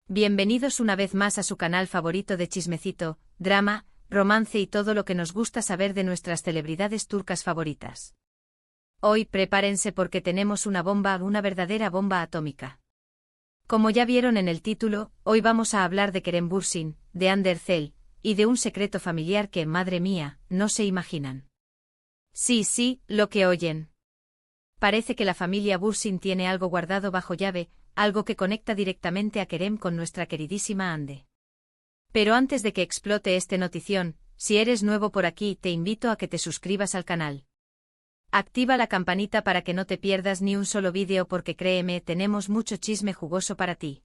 Bienvenidos una vez más a su canal favorito de chismecito, drama, romance y todo lo que nos gusta saber de nuestras celebridades turcas favoritas. Hoy prepárense porque tenemos una verdadera bomba atómica. Como ya vieron en el título, hoy vamos a hablar de Kerem Bürsin, de Hande Erçel, y de un secreto familiar que, madre mía, no se imaginan. Sí, lo que oyen. Parece que la familia Bürsin tiene algo guardado bajo llave, algo que conecta directamente a Kerem con nuestra queridísima Hande. Pero antes de que explote este notición, si eres nuevo por aquí te invito a que te suscribas al canal. Activa la campanita para que no te pierdas ni un solo vídeo porque créeme, tenemos mucho chisme jugoso para ti.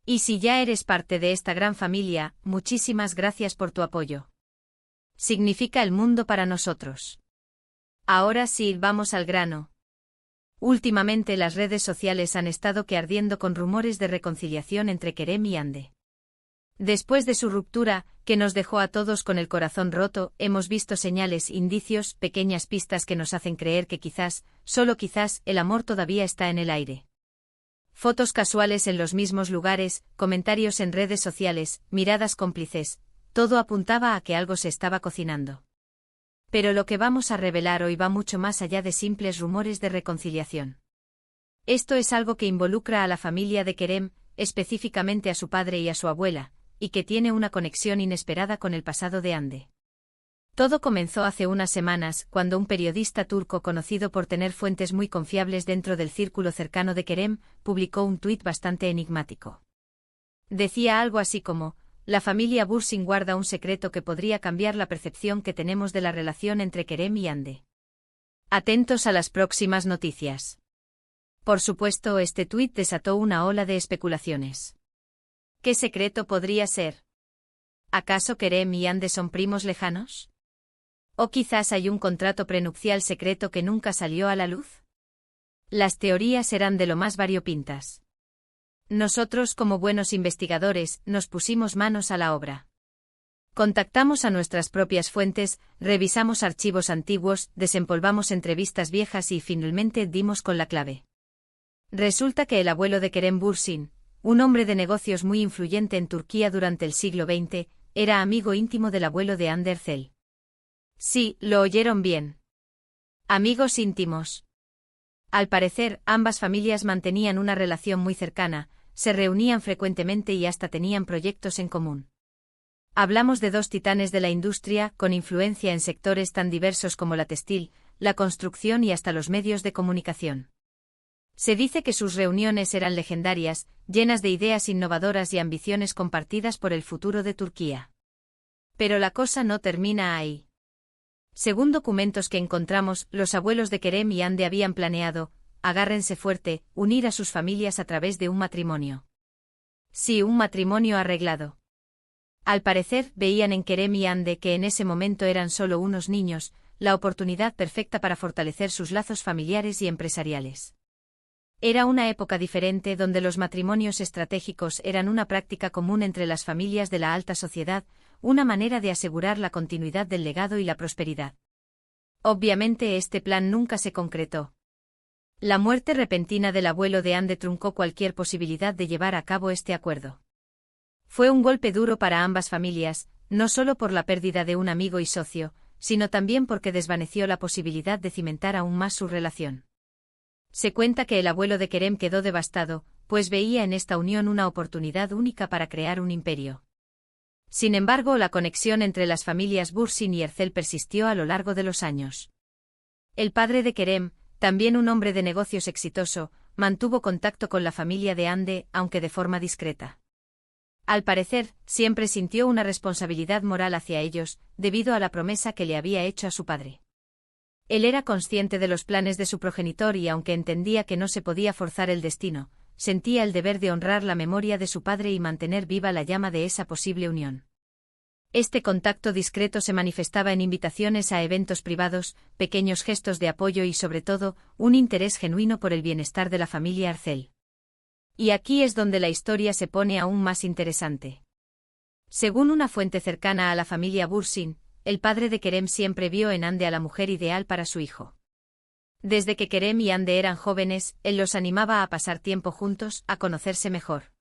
Y si ya eres parte de esta gran familia, muchísimas gracias por tu apoyo. Significa el mundo para nosotros. Ahora sí, vamos al grano. Últimamente las redes sociales han estado ardiendo con rumores de reconciliación entre Kerem y Hande. Después de su ruptura, que nos dejó a todos con el corazón roto, hemos visto señales, indicios, pequeñas pistas que nos hacen creer que quizás, solo quizás, el amor todavía está en el aire. Fotos casuales en los mismos lugares, comentarios en redes sociales, miradas cómplices, todo apuntaba a que algo se estaba cocinando. Pero lo que vamos a revelar hoy va mucho más allá de simples rumores de reconciliación. Esto es algo que involucra a la familia de Kerem, específicamente a su padre y a su abuela, y que tiene una conexión inesperada con el pasado de Hande. Todo comenzó hace unas semanas, cuando un periodista turco conocido por tener fuentes muy confiables dentro del círculo cercano de Kerem, publicó un tuit bastante enigmático. Decía algo así como: la familia Bürsin guarda un secreto que podría cambiar la percepción que tenemos de la relación entre Kerem y Hande. Atentos a las próximas noticias. Por supuesto, este tuit desató una ola de especulaciones. ¿Qué secreto podría ser? ¿Acaso Kerem y Hande son primos lejanos? ¿O quizás hay un contrato prenupcial secreto que nunca salió a la luz? Las teorías eran de lo más variopintas. Nosotros, como buenos investigadores, nos pusimos manos a la obra. Contactamos a nuestras propias fuentes, revisamos archivos antiguos, desempolvamos entrevistas viejas y finalmente dimos con la clave. Resulta que el abuelo de Kerem Bürsin, un hombre de negocios muy influyente en Turquía durante el siglo XX, era amigo íntimo del abuelo de Hande Erçel. Sí, lo oyeron bien. Amigos íntimos. Al parecer, ambas familias mantenían una relación muy cercana, se reunían frecuentemente y hasta tenían proyectos en común. Hablamos de dos titanes de la industria, con influencia en sectores tan diversos como la textil, la construcción y hasta los medios de comunicación. Se dice que sus reuniones eran legendarias, llenas de ideas innovadoras y ambiciones compartidas por el futuro de Turquía. Pero la cosa no termina ahí. Según documentos que encontramos, los abuelos de Kerem y Hande habían planeado, agárrense fuerte, unir a sus familias a través de un matrimonio. Sí, un matrimonio arreglado. Al parecer, veían en Kerem y Hande, que en ese momento eran solo unos niños, la oportunidad perfecta para fortalecer sus lazos familiares y empresariales. Era una época diferente donde los matrimonios estratégicos eran una práctica común entre las familias de la alta sociedad, una manera de asegurar la continuidad del legado y la prosperidad. Obviamente este plan nunca se concretó. La muerte repentina del abuelo de Hande truncó cualquier posibilidad de llevar a cabo este acuerdo. Fue un golpe duro para ambas familias, no solo por la pérdida de un amigo y socio, sino también porque desvaneció la posibilidad de cimentar aún más su relación. Se cuenta que el abuelo de Kerem quedó devastado, pues veía en esta unión una oportunidad única para crear un imperio. Sin embargo, la conexión entre las familias Bürsin y Erçel persistió a lo largo de los años. El padre de Kerem, también un hombre de negocios exitoso, mantuvo contacto con la familia de Hande, aunque de forma discreta. Al parecer, siempre sintió una responsabilidad moral hacia ellos, debido a la promesa que le había hecho a su padre. Él era consciente de los planes de su progenitor y aunque entendía que no se podía forzar el destino, sentía el deber de honrar la memoria de su padre y mantener viva la llama de esa posible unión. Este contacto discreto se manifestaba en invitaciones a eventos privados, pequeños gestos de apoyo y sobre todo, un interés genuino por el bienestar de la familia Erçel. Y aquí es donde la historia se pone aún más interesante. Según una fuente cercana a la familia Bürsin, el padre de Kerem siempre vio en Hande a la mujer ideal para su hijo. Desde que Kerem y Hande eran jóvenes, él los animaba a pasar tiempo juntos, a conocerse mejor.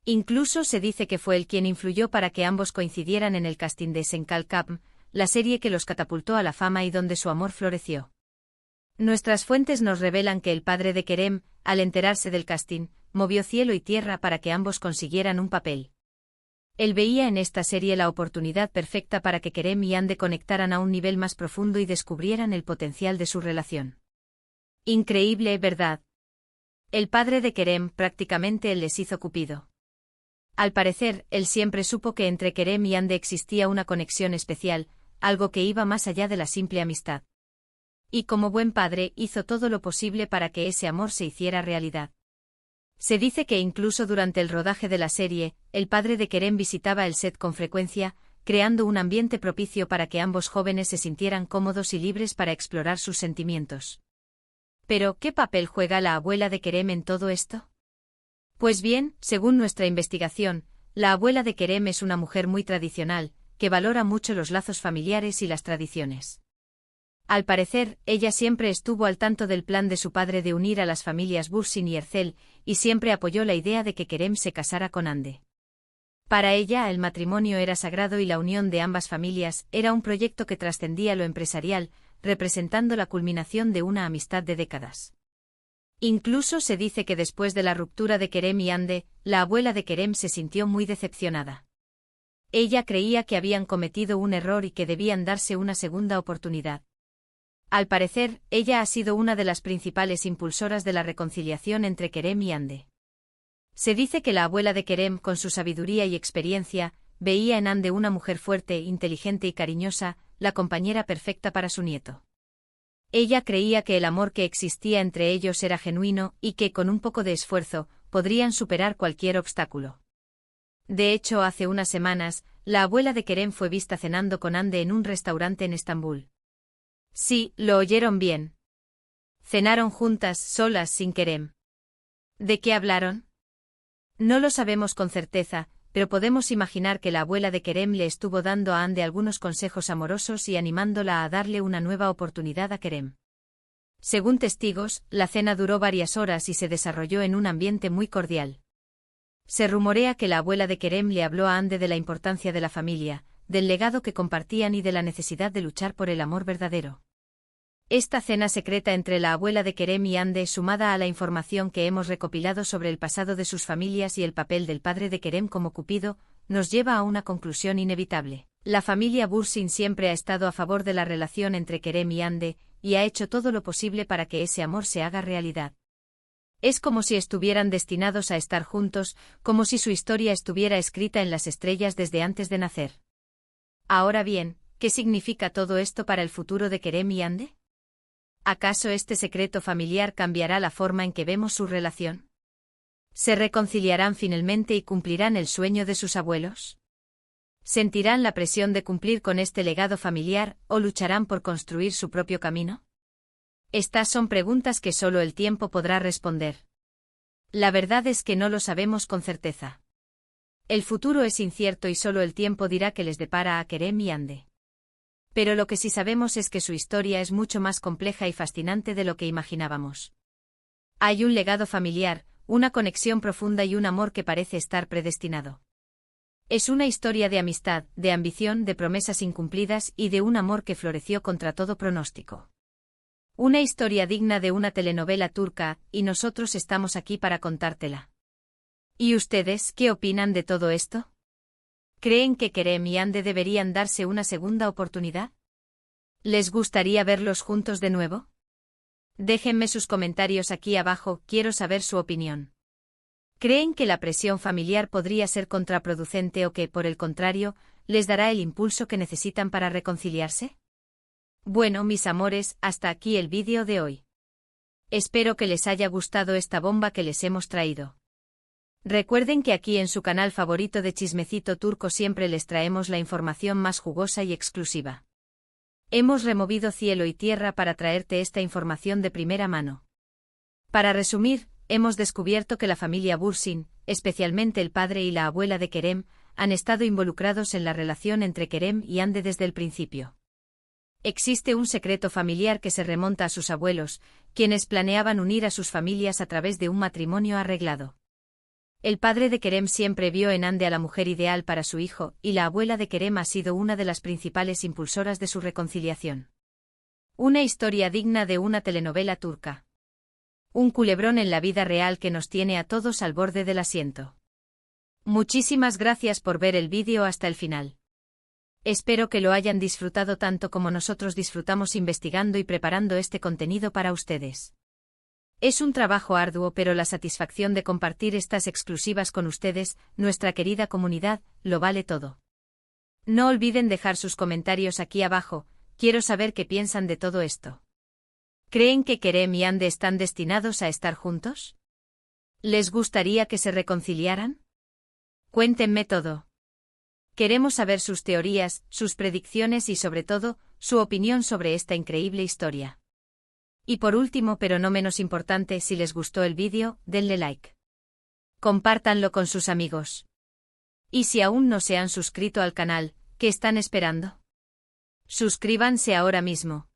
Incluso se dice que fue él quien influyó para que ambos coincidieran en el casting de Senkalkam, la serie que los catapultó a la fama y donde su amor floreció. Nuestras fuentes nos revelan que el padre de Kerem, al enterarse del casting, movió cielo y tierra para que ambos consiguieran un papel. Él veía en esta serie la oportunidad perfecta para que Kerem y Hande conectaran a un nivel más profundo y descubrieran el potencial de su relación. Increíble, ¿verdad? El padre de Kerem prácticamente les hizo Cupido. Al parecer, él siempre supo que entre Kerem y Hande existía una conexión especial, algo que iba más allá de la simple amistad. Y como buen padre hizo todo lo posible para que ese amor se hiciera realidad. Se dice que incluso durante el rodaje de la serie, el padre de Kerem visitaba el set con frecuencia, creando un ambiente propicio para que ambos jóvenes se sintieran cómodos y libres para explorar sus sentimientos. Pero, ¿qué papel juega la abuela de Kerem en todo esto? Pues bien, según nuestra investigación, la abuela de Kerem es una mujer muy tradicional, que valora mucho los lazos familiares y las tradiciones. Al parecer, ella siempre estuvo al tanto del plan de su padre de unir a las familias Bursin y Ercel, y siempre apoyó la idea de que Kerem se casara con Hande. Para ella, el matrimonio era sagrado y la unión de ambas familias era un proyecto que trascendía lo empresarial, representando la culminación de una amistad de décadas. Incluso se dice que después de la ruptura de Kerem y Hande, la abuela de Kerem se sintió muy decepcionada. Ella creía que habían cometido un error y que debían darse una segunda oportunidad. Al parecer, ella ha sido una de las principales impulsoras de la reconciliación entre Kerem y Hande. Se dice que la abuela de Kerem, con su sabiduría y experiencia, veía en Hande una mujer fuerte, inteligente y cariñosa, la compañera perfecta para su nieto. Ella creía que el amor que existía entre ellos era genuino y que, con un poco de esfuerzo, podrían superar cualquier obstáculo. De hecho, hace unas semanas, la abuela de Kerem fue vista cenando con Hande en un restaurante en Estambul. Sí, lo oyeron bien. Cenaron juntas, solas, sin Kerem. ¿De qué hablaron? No lo sabemos con certeza, pero podemos imaginar que la abuela de Kerem le estuvo dando a Hande algunos consejos amorosos y animándola a darle una nueva oportunidad a Kerem. Según testigos, la cena duró varias horas y se desarrolló en un ambiente muy cordial. Se rumorea que la abuela de Kerem le habló a Hande de la importancia de la familia, del legado que compartían y de la necesidad de luchar por el amor verdadero. Esta cena secreta entre la abuela de Kerem y Hande, sumada a la información que hemos recopilado sobre el pasado de sus familias y el papel del padre de Kerem como Cupido, nos lleva a una conclusión inevitable. La familia Bursin siempre ha estado a favor de la relación entre Kerem y Hande, y ha hecho todo lo posible para que ese amor se haga realidad. Es como si estuvieran destinados a estar juntos, como si su historia estuviera escrita en las estrellas desde antes de nacer. Ahora bien, ¿qué significa todo esto para el futuro de Kerem y Hande? ¿Acaso este secreto familiar cambiará la forma en que vemos su relación? ¿Se reconciliarán finalmente y cumplirán el sueño de sus abuelos? ¿Sentirán la presión de cumplir con este legado familiar o lucharán por construir su propio camino? Estas son preguntas que solo el tiempo podrá responder. La verdad es que no lo sabemos con certeza. El futuro es incierto y solo el tiempo dirá qué les depara a Kerem y Hande. Pero lo que sí sabemos es que su historia es mucho más compleja y fascinante de lo que imaginábamos. Hay un legado familiar, una conexión profunda y un amor que parece estar predestinado. Es una historia de amistad, de ambición, de promesas incumplidas y de un amor que floreció contra todo pronóstico. Una historia digna de una telenovela turca, y nosotros estamos aquí para contártela. ¿Y ustedes qué opinan de todo esto? ¿Creen que Kerem y Hande deberían darse una segunda oportunidad? ¿Les gustaría verlos juntos de nuevo? Déjenme sus comentarios aquí abajo, quiero saber su opinión. ¿Creen que la presión familiar podría ser contraproducente o que, por el contrario, les dará el impulso que necesitan para reconciliarse? Bueno, mis amores, hasta aquí el vídeo de hoy. Espero que les haya gustado esta bomba que les hemos traído. Recuerden que aquí en su canal favorito de Chismecito Turco siempre les traemos la información más jugosa y exclusiva. Hemos removido cielo y tierra para traerte esta información de primera mano. Para resumir, hemos descubierto que la familia Bursin, especialmente el padre y la abuela de Kerem, han estado involucrados en la relación entre Kerem y Hande desde el principio. Existe un secreto familiar que se remonta a sus abuelos, quienes planeaban unir a sus familias a través de un matrimonio arreglado. El padre de Kerem siempre vio en Hande a la mujer ideal para su hijo, y la abuela de Kerem ha sido una de las principales impulsoras de su reconciliación. Una historia digna de una telenovela turca. Un culebrón en la vida real que nos tiene a todos al borde del asiento. Muchísimas gracias por ver el vídeo hasta el final. Espero que lo hayan disfrutado tanto como nosotros disfrutamos investigando y preparando este contenido para ustedes. Es un trabajo arduo, pero la satisfacción de compartir estas exclusivas con ustedes, nuestra querida comunidad, lo vale todo. No olviden dejar sus comentarios aquí abajo, quiero saber qué piensan de todo esto. ¿Creen que Kerem y Hande están destinados a estar juntos? ¿Les gustaría que se reconciliaran? Cuéntenme todo. Queremos saber sus teorías, sus predicciones y sobre todo, su opinión sobre esta increíble historia. Y por último, pero no menos importante, si les gustó el vídeo, denle like. Compártanlo con sus amigos. Y si aún no se han suscrito al canal, ¿qué están esperando? Suscríbanse ahora mismo.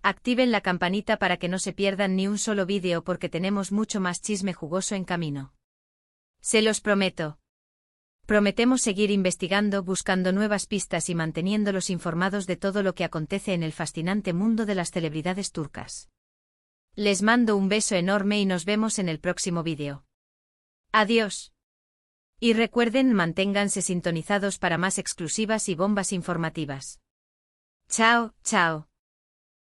Activen la campanita para que no se pierdan ni un solo vídeo porque tenemos mucho más chisme jugoso en camino. Se los prometo. Prometemos seguir investigando, buscando nuevas pistas y manteniéndolos informados de todo lo que acontece en el fascinante mundo de las celebridades turcas. Les mando un beso enorme y nos vemos en el próximo vídeo. Adiós. Y recuerden, manténganse sintonizados para más exclusivas y bombas informativas. Chao, chao.